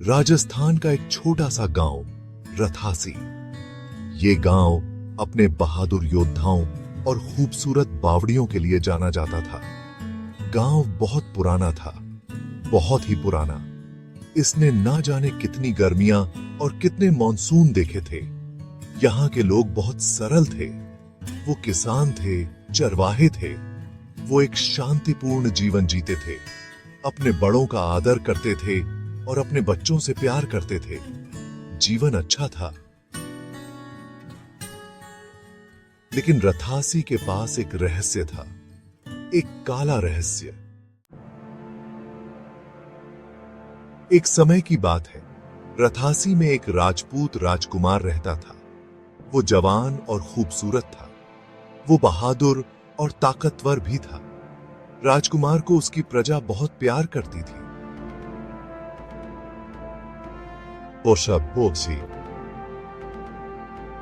राजस्थान का एक छोटा सा गांव रथासी। ये गांव अपने बहादुर योद्धाओं और खूबसूरत बावड़ियों के लिए जाना जाता था। गांव बहुत पुराना था, बहुत ही पुराना। इसने ना जाने कितनी गर्मियां और कितने मॉनसून देखे थे। यहाँ के लोग बहुत सरल थे। वो किसान थे, चरवाहे थे। वो एक शांतिपूर्ण जीवन जीते थे, अपने बड़ों का आदर करते थे और अपने बच्चों से प्यार करते थे। जीवन अच्छा था। लेकिन रथासी के पास एक रहस्य था, एक काला रहस्य। एक समय की बात है, रथासी में एक राजपूत राजकुमार रहता था। वो जवान और खूबसूरत था। वो बहादुर और ताकतवर भी था। राजकुमार को उसकी प्रजा बहुत प्यार करती थी।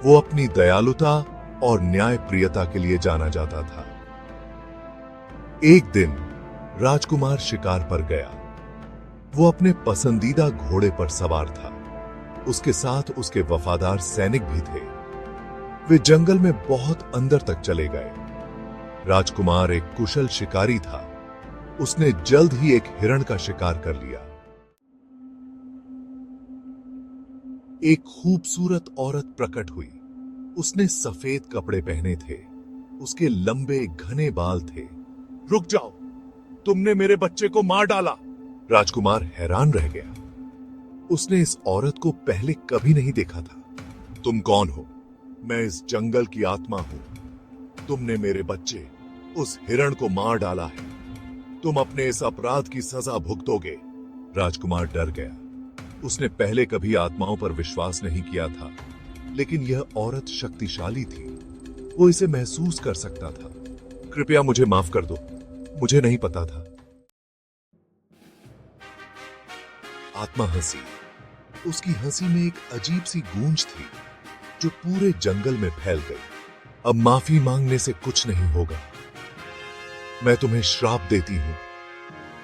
वो अपनी दयालुता और न्यायप्रियता के लिए जाना जाता था। एक दिन राजकुमार शिकार पर गया। वो अपने पसंदीदा घोड़े पर सवार था। उसके साथ उसके वफादार सैनिक भी थे। वे जंगल में बहुत अंदर तक चले गए। राजकुमार एक कुशल शिकारी था। उसने जल्द ही एक हिरण का शिकार कर लिया। एक खूबसूरत औरत प्रकट हुई। उसने सफेद कपड़े पहने थे। उसके लंबे घने बाल थे। रुक जाओ, तुमने मेरे बच्चे को मार डाला। राजकुमार हैरान रह गया। उसने इस औरत को पहले कभी नहीं देखा था। तुम कौन हो? मैं इस जंगल की आत्मा हूं। तुमने मेरे बच्चे, उस हिरण को मार डाला है। तुम अपने इस अपराध की सजा भुगतोगे। राजकुमार डर गया। उसने पहले कभी आत्माओं पर विश्वास नहीं किया था, लेकिन यह औरत शक्तिशाली थी। वो इसे महसूस कर सकता था। कृपया मुझे माफ कर दो, मुझे नहीं पता था। आत्मा हंसी। उसकी हंसी में एक अजीब सी गूंज थी जो पूरे जंगल में फैल गई। अब माफी मांगने से कुछ नहीं होगा। मैं तुम्हें श्राप देती हूं।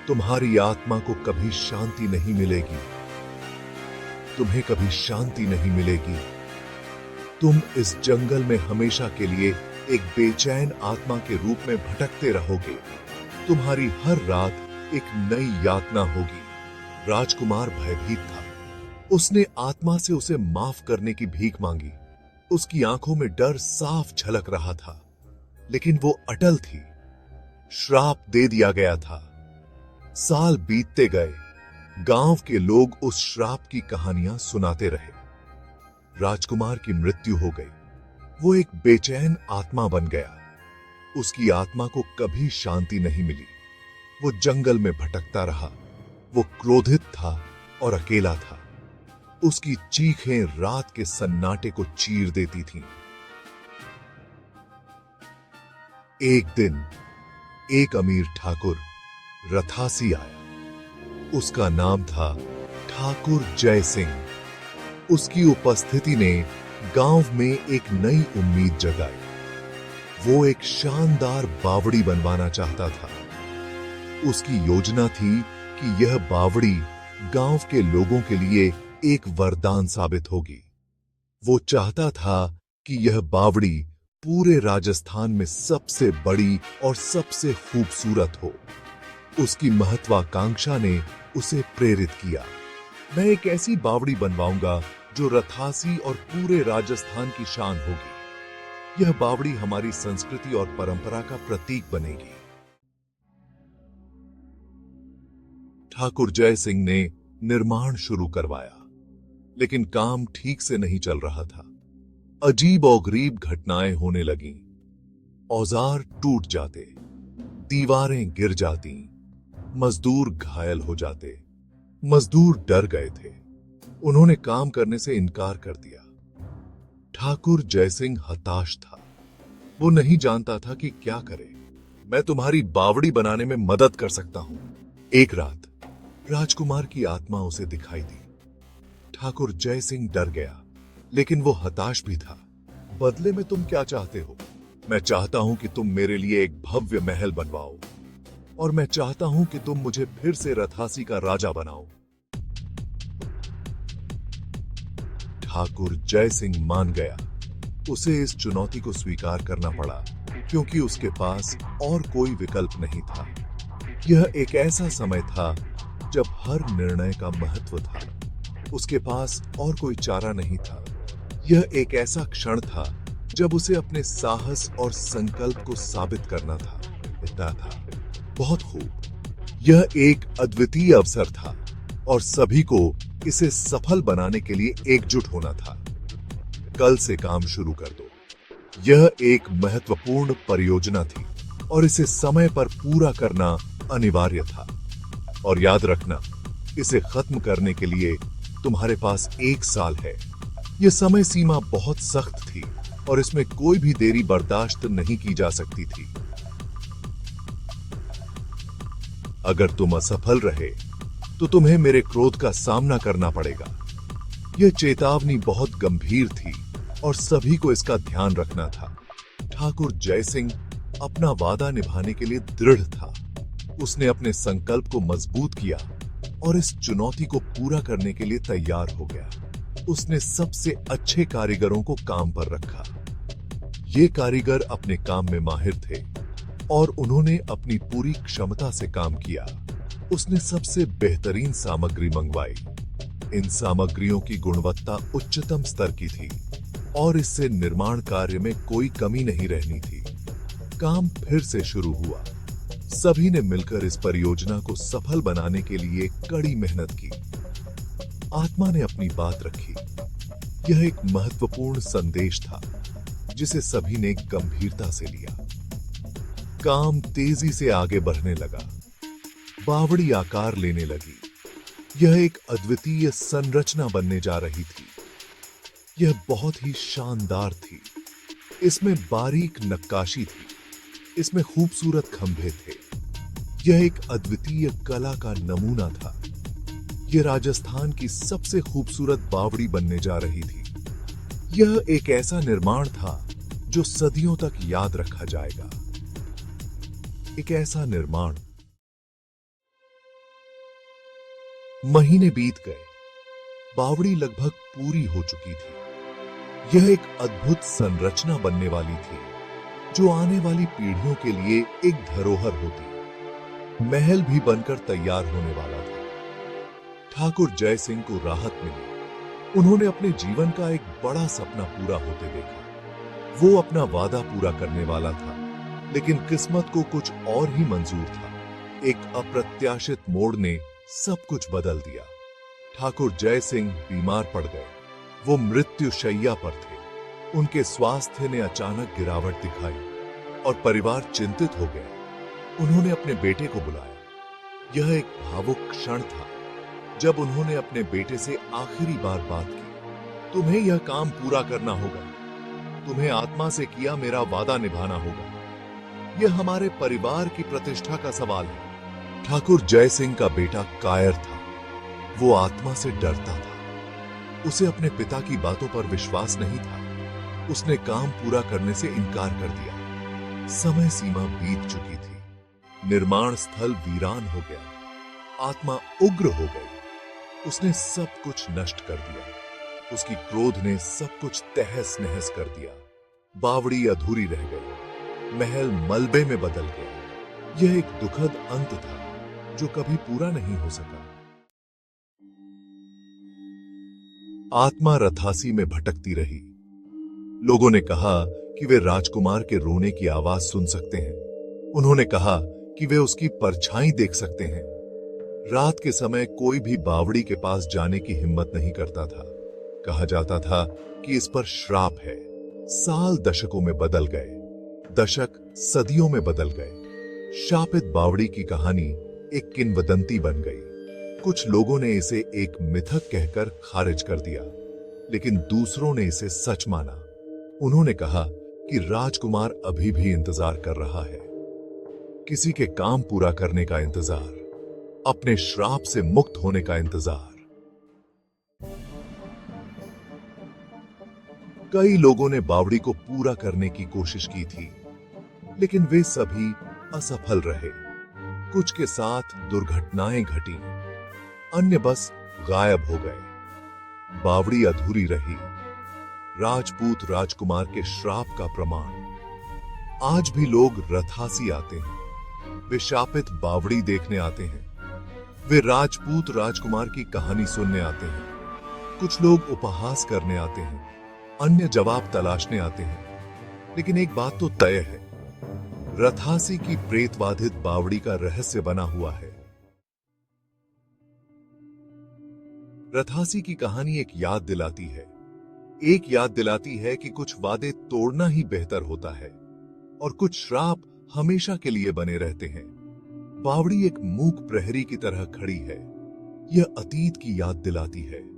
तुम्हारी आत्मा को कभी शांति नहीं मिलेगी। तुम्हें कभी शांति नहीं मिलेगी। तुम इस जंगल में हमेशा के लिए एक बेचैन आत्मा के रूप में भटकते रहोगे। तुम्हारी हर रात एक नई यातना होगी। राजकुमार भयभीत था। उसने आत्मा से उसे माफ करने की भीख मांगी। उसकी आंखों में डर साफ झलक रहा था, लेकिन वो अटल थी। श्राप दे दिया गया था। साल बीतते गए। गांव के लोग उस श्राप की कहानियां सुनाते रहे। राजकुमार की मृत्यु हो गई। वो एक बेचैन आत्मा बन गया। उसकी आत्मा को कभी शांति नहीं मिली। वो जंगल में भटकता रहा। वो क्रोधित था और अकेला था। उसकी चीखें रात के सन्नाटे को चीर देती थीं। एक दिन एक अमीर ठाकुर रथासी आया। उसका नाम था ठाकुर जय सिंह। उसकी उपस्थिति ने गांव में एक नई उम्मीद जगाई। वो एक शानदार बावड़ी बनवाना चाहता था। उसकी योजना थी कि यह बावड़ी गांव के लोगों के लिए एक वरदान साबित होगी। वो चाहता था कि यह बावड़ी पूरे राजस्थान में सबसे बड़ी और सबसे खूबसूरत हो। उसकी महत्वाकांक्षा ने उसे प्रेरित किया। मैं एक ऐसी बावड़ी बनवाऊंगा जो रथासी और पूरे राजस्थान की शान होगी। यह बावड़ी हमारी संस्कृति और परंपरा का प्रतीक बनेगी। ठाकुर जय सिंह ने निर्माण शुरू करवाया, लेकिन काम ठीक से नहीं चल रहा था। अजीब और गरीब घटनाएं होने लगीं। औजार टूट जाते, दीवारें गिर जाती, मजदूर घायल हो जाते। मजदूर डर गए थे। उन्होंने काम करने से इनकार कर दिया। ठाकुर जयसिंह हताश था। वो नहीं जानता था कि क्या करे। मैं तुम्हारी बावड़ी बनाने में मदद कर सकता हूं। एक रात राजकुमार की आत्मा उसे दिखाई दी। ठाकुर जयसिंह डर गया, लेकिन वो हताश भी था। बदले में तुम क्या चाहते हो? मैं चाहता हूं कि तुम मेरे लिए एक भव्य महल बनवाओ, और मैं चाहता हूं कि तुम मुझे फिर से रथासी का राजा बनाओ। ठाकुर जय सिंह मान गया। उसे इस चुनौती को स्वीकार करना पड़ा क्योंकि उसके पास और कोई विकल्प नहीं था। यह एक ऐसा समय था जब हर निर्णय का महत्व था। उसके पास और कोई चारा नहीं था। यह एक ऐसा क्षण था जब उसे अपने साहस और संकल्प को साबित करना था। इतना था, बहुत खूब। यह एक अद्वितीय अवसर था और सभी को इसे सफल बनाने के लिए एकजुट होना था। कल से काम शुरू कर दो। यह एक महत्वपूर्ण परियोजना थी और इसे समय पर पूरा करना अनिवार्य था। और याद रखना, इसे खत्म करने के लिए तुम्हारे पास 1 साल है। यह समय सीमा बहुत सख्त थी और इसमें कोई भी देरी बर्दाश्त नहीं की जा सकती थी। अगर तुम असफल रहे तो तुम्हें मेरे क्रोध का सामना करना पड़ेगा। यह चेतावनी बहुत गंभीर थी और सभी को इसका ध्यान रखना था। ठाकुर जय सिंह अपना वादा निभाने के लिए दृढ़ था। उसने अपने संकल्प को मजबूत किया और इस चुनौती को पूरा करने के लिए तैयार हो गया। उसने सबसे अच्छे कारीगरों को काम पर रखा। ये कारीगर अपने काम में माहिर थे और उन्होंने अपनी पूरी क्षमता से काम किया। उसने सबसे बेहतरीन सामग्री मंगवाई। इन सामग्रियों की गुणवत्ता उच्चतम स्तर की थी और इससे निर्माण कार्य में कोई कमी नहीं रहनी थी। काम फिर से शुरू हुआ। सभी ने मिलकर इस परियोजना को सफल बनाने के लिए कड़ी मेहनत की। आत्मा ने अपनी बात रखी। यह एक महत्वपूर्ण संदेश था जिसे सभी ने गंभीरता से लिया। काम तेजी से आगे बढ़ने लगा। बावड़ी आकार लेने लगी। यह एक अद्वितीय संरचना बनने जा रही थी। यह बहुत ही शानदार थी। इसमें बारीक नक्काशी थी। इसमें खूबसूरत खंभे थे। यह एक अद्वितीय कला का नमूना था। यह राजस्थान की सबसे खूबसूरत बावड़ी बनने जा रही थी। यह एक ऐसा निर्माण था जो सदियों तक याद रखा जाएगा। एक ऐसा निर्माण। महीने बीत गए। बावड़ी लगभग पूरी हो चुकी थी। यह एक अद्भुत संरचना बनने वाली थी जो आने वाली पीढ़ियों के लिए एक धरोहर होती। महल भी बनकर तैयार होने वाला था। ठाकुर जय सिंह को राहत मिली। उन्होंने अपने जीवन का एक बड़ा सपना पूरा होते देखा। वो अपना वादा पूरा करने वाला था, लेकिन किस्मत को कुछ और ही मंजूर था। एक अप्रत्याशित मोड़ ने सब कुछ बदल दिया। ठाकुर जय सिंह बीमार पड़ गए। वो मृत्युशैया पर थे। उनके स्वास्थ्य ने अचानक गिरावट दिखाई और परिवार चिंतित हो गया। उन्होंने अपने बेटे को बुलाया। यह एक भावुक क्षण था जब उन्होंने अपने बेटे से आखिरी बार बात की। तुम्हें यह काम पूरा करना होगा। तुम्हें आत्मा से किया मेरा वादा निभाना होगा। यह हमारे परिवार की प्रतिष्ठा का सवाल है। ठाकुर जय सिंह का बेटा कायर था। वो आत्मा से डरता था। उसे अपने पिता की बातों पर विश्वास नहीं था। उसने काम पूरा करने से इनकार कर दिया। समय सीमा बीत चुकी थी। निर्माण स्थल वीरान हो गया। आत्मा उग्र हो गई। उसने सब कुछ नष्ट कर दिया। उसकी क्रोध ने सब कुछ तहस नहस कर दिया। बावड़ी अधूरी रह गई। महल मलबे में बदल गया। यह एक दुखद अंत था जो कभी पूरा नहीं हो सका। आत्मा रथासी में भटकती रही। लोगों ने कहा कि वे राजकुमार के रोने की आवाज सुन सकते हैं। उन्होंने कहा कि वे उसकी परछाई देख सकते हैं। रात के समय कोई भी बावड़ी के पास जाने की हिम्मत नहीं करता था। कहा जाता था कि इस पर श्राप है। साल दशकों में बदल गए। दशक सदियों में बदल गए। शापित बावड़ी की कहानी एक किंवदंती बन गई। कुछ लोगों ने इसे एक मिथक कहकर खारिज कर दिया, लेकिन दूसरों ने इसे सच माना। उन्होंने कहा कि राजकुमार अभी भी इंतजार कर रहा है। किसी के काम पूरा करने का इंतजार, अपने श्राप से मुक्त होने का इंतजार। कई लोगों ने बावड़ी को पूरा करने की कोशिश की थी, लेकिन वे सभी असफल रहे। कुछ के साथ दुर्घटनाएं घटी, अन्य बस गायब हो गए। बावड़ी अधूरी रही। राजपूत राजकुमार के श्राप का प्रमाण। आज भी लोग रथासी आते हैं, वे शापित बावड़ी देखने आते हैं, वे राजपूत राजकुमार की कहानी सुनने आते हैं। कुछ लोग उपहास करने आते हैं, अन्य जवाब तलाशने आते हैं। लेकिन एक बात तो तय है, रथासी की प्रेतवाधित बावड़ी का रहस्य बना हुआ है। रथासी की कहानी एक याद दिलाती है, कि कुछ वादे तोड़ना ही बेहतर होता है और कुछ श्राप हमेशा के लिए बने रहते हैं। बावड़ी एक मूक प्रहरी की तरह खड़ी है। यह अतीत की याद दिलाती है,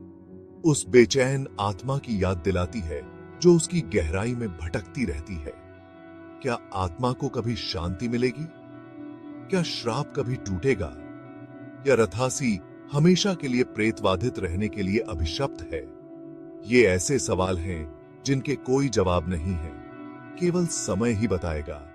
उस बेचैन आत्मा की याद दिलाती है जो उसकी गहराई में भटकती रहती है। क्या आत्मा को कभी शांति मिलेगी? क्या श्राप कभी टूटेगा? या रथासी हमेशा के लिए प्रेतवाधित रहने के लिए अभिशप्त है? ये ऐसे सवाल हैं जिनके कोई जवाब नहीं है, केवल समय ही बताएगा।